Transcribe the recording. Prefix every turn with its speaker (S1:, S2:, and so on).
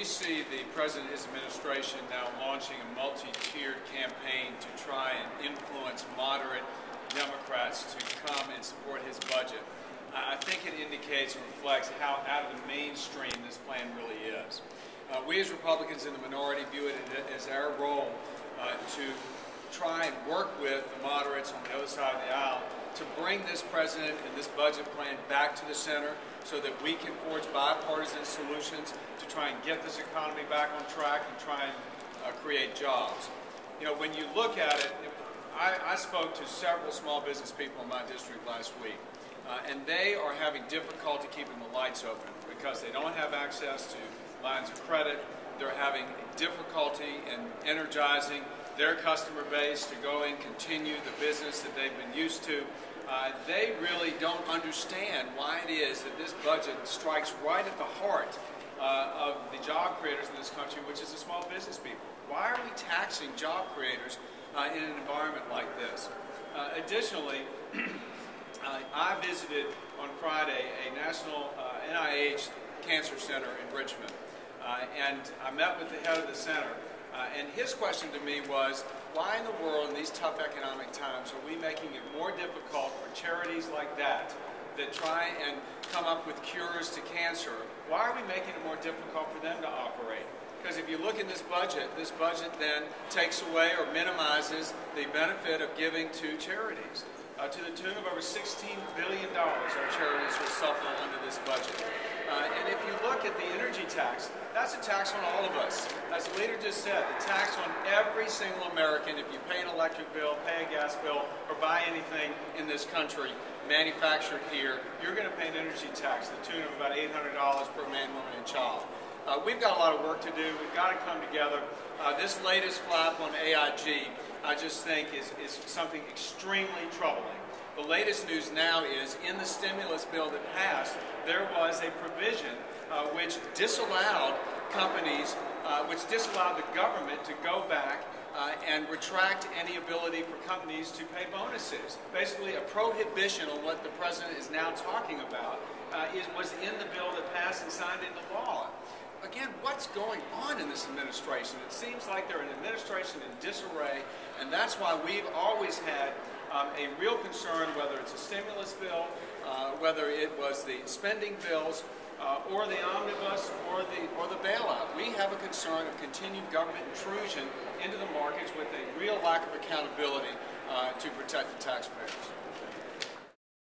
S1: see the President and his administration now launching a multi-tiered campaign to try and influence moderate Democrats to come and support his budget, I think it indicates and reflects how out of the mainstream this plan really is. We as Republicans in the minority view it as our role to try and work with the moderates on the other side of the aisle to bring this president and this budget plan back to the center so that we can forge bipartisan solutions to try and get this economy back on track and try and create jobs. You know, when you look at it, I spoke to several small business people in my district last week, and they are having difficulty keeping the lights open because they don't have access to lines of credit. They're having difficulty in energizing their customer base to go and continue the business that they've been used to. They really don't understand why it is that this budget strikes right at the heart of the job creators in this country, which is the small business people. Why are we taxing job creators in an environment like this? Additionally, I visited on Friday a national NIH Cancer Center in Richmond, and I met with the head of the center. And his question to me was, why in the world in these tough economic times are we making it more difficult for charities like that try and come up with cures to cancer? Why are we making it more difficult for them to operate? Because if you look at this budget then takes away or minimizes the benefit of giving to charities. To the tune of over $16 billion our charities will suffer under this budget. And if you look at the energy tax, that's a tax on all of us. As the leader just said, the tax on every single American, if you pay an electric bill, pay a gas bill, or buy anything in this country manufactured here, you're going to pay an energy tax to the tune of about $800 per man, woman, and child. We've got a lot of work to do. We've got to come together. This latest flap on AIG, I just think is something extremely troubling. The latest news now is in the stimulus bill that passed, there was a provision which disallowed companies, which disallowed the government to go back and retract any ability for companies to pay bonuses. Basically, a prohibition on what the president is now talking about was in the bill that passed and signed into law. Again, what's going on in this administration? It seems like they're an administration in disarray, and that's why we've always had a real concern, whether it's a stimulus bill, whether it was the spending bills, or the omnibus, or the bailout. We have a concern of continued government intrusion into the markets with a real lack of accountability to protect the taxpayers.